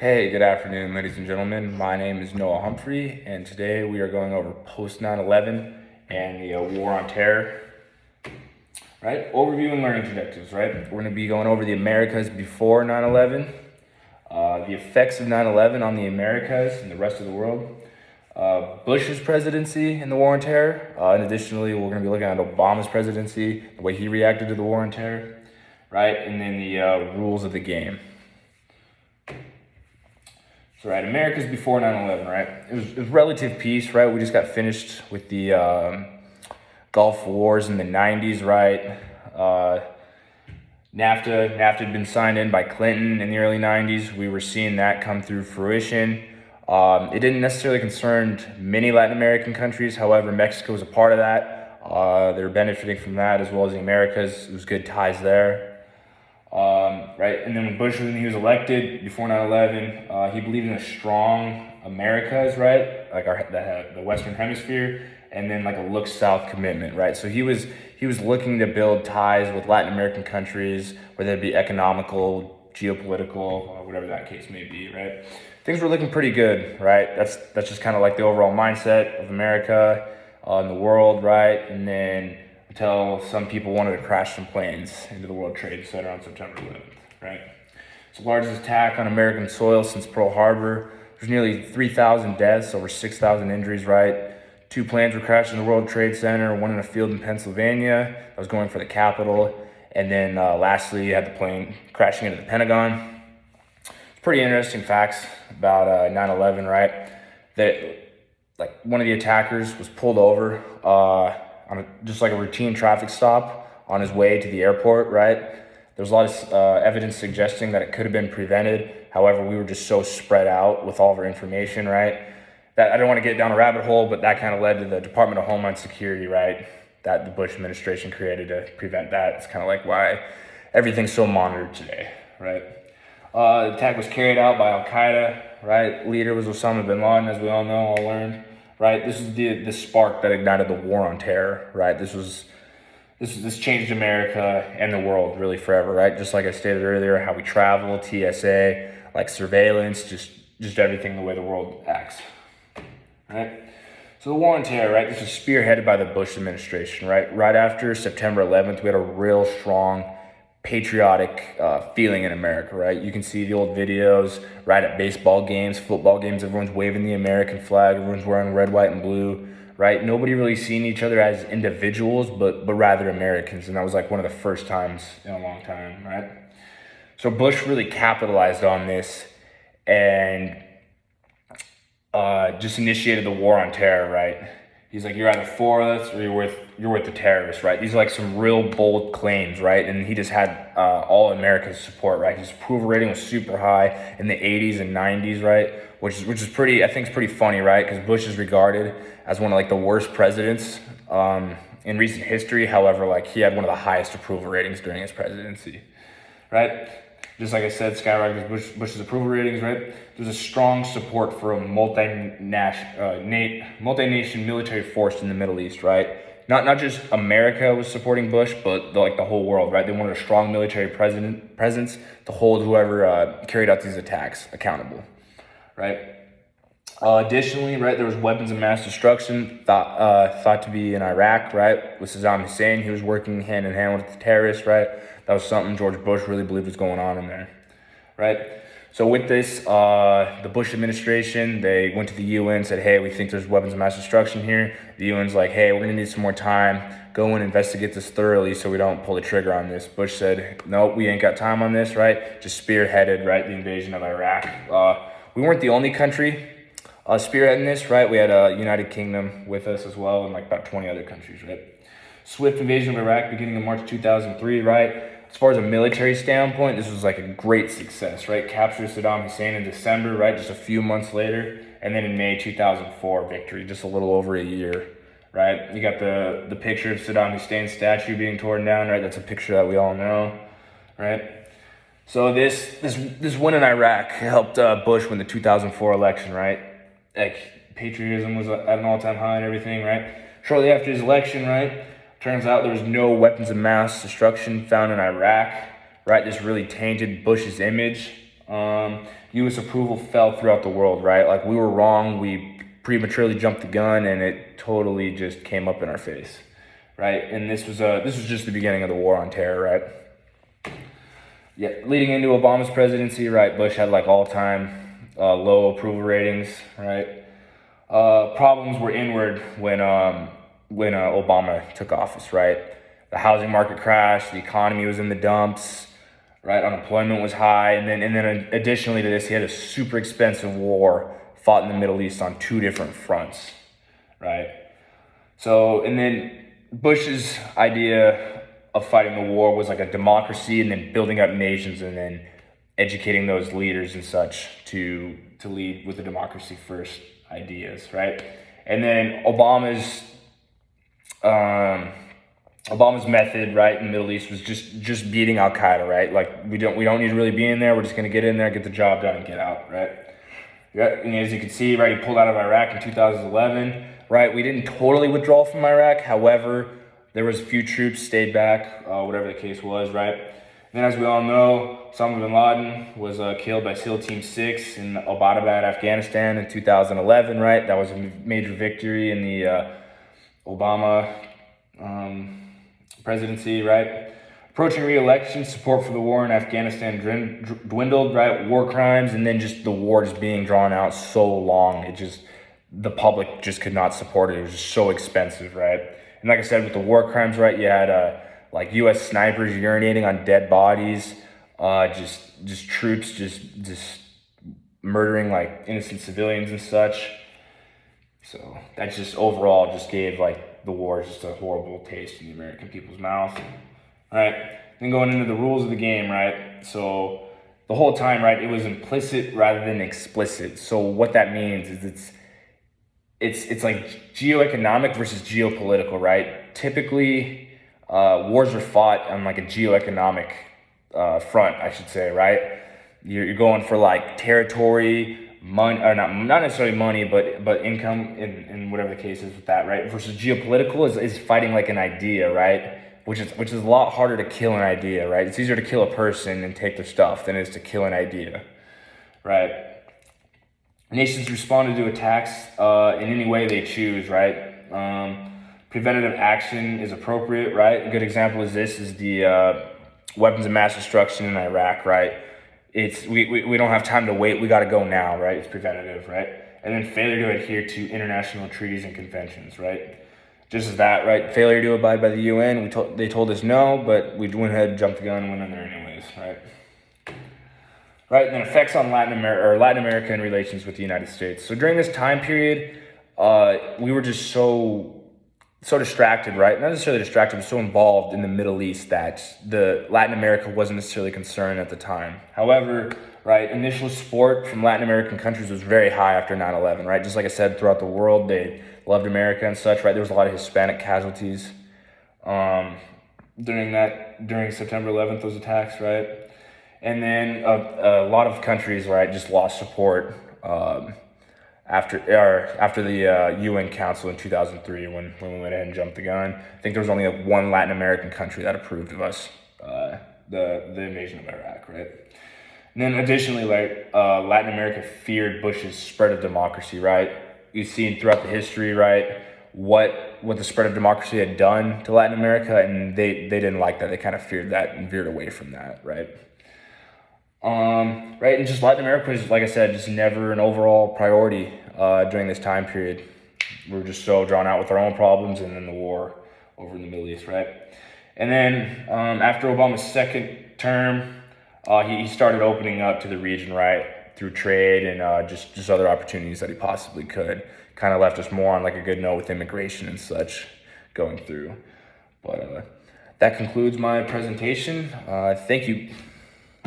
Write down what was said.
Hey, good afternoon, ladies and gentlemen. My name is Noah Humphrey, and today we are going over post 9/11 and the war on terror. Right? Overview and learning objectives, right? We're going to be going over the Americas before 9/11, the effects of 9/11 on the Americas and the rest of the world, Bush's presidency in the war on terror, and additionally, we're going to be looking at Obama's presidency, the way he reacted to the war on terror, right? And then the rules of the game. So, right, America's before 9/11, right? It was relative peace, right? We just got finished with the Gulf Wars in the 90s, right? NAFTA had been signed in by Clinton in the early 90s. We were seeing that come through fruition. It didn't necessarily concern many Latin American countries. However, Mexico was a part of that. They were benefiting from that as well as the Americas. It was good ties there. Right, and then when Bush, when he was elected before 9/11, he believed in a strong Americas, right, like the Western Hemisphere, and then like a look south commitment, right. So he was looking to build ties with Latin American countries, whether it be economical, geopolitical, whatever that case may be, right. Things were looking pretty good, right. That's just kind of like the overall mindset of America in the world, right, and then until some people wanted to crash some planes into the World Trade Center on September 11th, right? It's the largest attack on American soil since Pearl Harbor. There's nearly 3,000 deaths, over 6,000 injuries, right? 2 planes were crashed in the World Trade Center, one in a field in Pennsylvania that was going for the Capitol. And then lastly, you had the plane crashing into the Pentagon. It's pretty interesting facts about 9/11, right? That like one of the attackers was pulled over on just like a routine traffic stop on his way to the airport, right? There's a lot of evidence suggesting that it could have been prevented. However, we were just so spread out with all of our information, right? That I don't want to get down a rabbit hole, but that kind of led to the Department of Homeland Security, right? That the Bush administration created to prevent that. It's kind of like why everything's so monitored today, right? The attack was carried out by Al Qaeda, right? Leader was Osama bin Laden, as we all know, all learned. Right, this is the spark that ignited the war on terror. Right, this changed America and the world really forever. Right, just like I stated earlier, how we travel, TSA, like surveillance, just everything, the way the world acts. Right, so the war on terror. Right, this was spearheaded by the Bush administration. Right after September 11th, we had a real strong patriotic feeling in America, right? You can see the old videos, right, at baseball games, football games, everyone's waving the American flag, everyone's wearing red, white, and blue, right? Nobody really seeing each other as individuals, but rather Americans, and that was like one of the first times in a long time, right? So Bush really capitalized on this and just initiated the war on terror, right? He's like, you're either for us or you're with the terrorists, right? These are like some real bold claims, right? And he just had all America's support, right? His approval rating was super high in the 80s and 90s, right? Which is pretty, I think it's pretty funny, right? Because Bush is regarded as one of like the worst presidents in recent history. However, like he had one of the highest approval ratings during his presidency, right? Just like I said, skyrocketed Bush's approval ratings, right? There's a strong support for a multi-nation military force in the Middle East, right? Not just America was supporting Bush, but the whole world, right? They wanted a strong military presence to hold whoever carried out these attacks accountable, right? Additionally, right, there was weapons of mass destruction thought to be in Iraq, right, with Saddam Hussein. He was working hand in hand with the terrorists, right? That was something George Bush really believed was going on in there, right? So with this, the Bush administration, they went to the UN, said, hey, we think there's weapons of mass destruction here. The UN's like, hey, we're going to need some more time. Go and investigate this thoroughly so we don't pull the trigger on this. Bush said, no, we ain't got time on this, right? Just spearheaded, right, the invasion of Iraq. We weren't the only country spearheading this, right? We had United Kingdom with us as well, and like about 20 other countries, right? Swift invasion of Iraq beginning in March 2003, right? As far as a military standpoint, this was like a great success, right? Captured Saddam Hussein in December, right? Just a few months later, and then in May 2004, victory, just a little over a year, right? You got the picture of Saddam Hussein's statue being torn down, right? That's a picture that we all know, right? So this win in Iraq helped Bush win the 2004 election, right? Like patriotism was at an all-time high and everything, right? Shortly after his election, right? Turns out there was no weapons of mass destruction found in Iraq, right? This really tainted Bush's image U.S. approval fell throughout the world, right? Like we were wrong. We prematurely jumped the gun, and it totally just came up in our face, right? And this was just the beginning of the war on terror, right? Yeah, leading into Obama's presidency, right? Bush had like all-time low approval ratings, right? Problems were inward when Obama took office, right? The housing market crashed, the economy was in the dumps, right? Unemployment was high, and then additionally to this, he had a super expensive war fought in the Middle East on two different fronts, right? So, and then Bush's idea of fighting the war was like a democracy, and then building up nations, and then educating those leaders and such to lead with the democracy first ideas, right? And then Obama's method, right, in the Middle East was just beating Al Qaeda, right? Like we don't need to really be in there. We're just gonna get in there, get the job done, and get out, right? Yeah, and as you can see, right, he pulled out of Iraq in 2011, right? We didn't totally withdraw from Iraq. However, there was a few troops stayed back, whatever the case was, right? And then, as we all know, Osama bin Laden was killed by SEAL Team 6 in Abbottabad, Afghanistan in 2011, right? That was a major victory in the Obama presidency, right? Approaching re-election, support for the war in Afghanistan dwindled, right? War crimes, and then just the war just being drawn out so long, the public just could not support it. It was just so expensive, right? And like I said, with the war crimes, right, you had like U.S. snipers urinating on dead bodies, just troops just murdering like innocent civilians and such. So that just overall just gave like the war just a horrible taste in the American people's mouth. All right, then going into the rules of the game, right? So the whole time, right, it was implicit rather than explicit. So what that means is it's like geoeconomic versus geopolitical, right? Typically, wars are fought on like a geoeconomic front, I should say, right? You're going for like territory, money, or not necessarily money, but income, and whatever the case is with that, right? Versus geopolitical is fighting like an idea, right? Which is a lot harder to kill an idea, right? It's easier to kill a person and take their stuff than it is to kill an idea, right? Nations responded to attacks in any way they choose, right? Preventative action is appropriate, right? A good example is the weapons of mass destruction in Iraq, right? We don't have time to wait. We got to go now, right? It's preventative, right? And then failure to adhere to international treaties and conventions, right? Just as that, right? Failure to abide by the UN. They told us no, but we went ahead, jumped the gun, and went in there anyways, right? Right, and then effects on Latin American relations with the United States. So during this time period, we were just so distracted, right? Not necessarily distracted, but so involved in the Middle East that the Latin America wasn't necessarily concerned at the time. However, right, initial support from Latin American countries was very high after 9/11, right? Just like I said, throughout the world, they loved America and such, right? There was a lot of Hispanic casualties during September 11th, those attacks, right? And then a lot of countries, right, just lost support after the UN Council in 2003 when we went ahead and jumped the gun. I think there was only one Latin American country that approved of us, the invasion of Iraq, right? And then additionally, like Latin America feared Bush's spread of democracy, right? You've seen throughout the history, right, what the spread of democracy had done to Latin America, and they didn't like that. They kind of feared that and veered away from that, right? Right, and just Latin America was, like I said, just never an overall priority during this time period. We were just so drawn out with our own problems, and then the war over in the Middle East, right? And then after Obama's second term, he started opening up to the region, right, through trade and just other opportunities that he possibly could. Kind of left us more on like a good note with immigration and such going through. But that concludes my presentation. Thank you.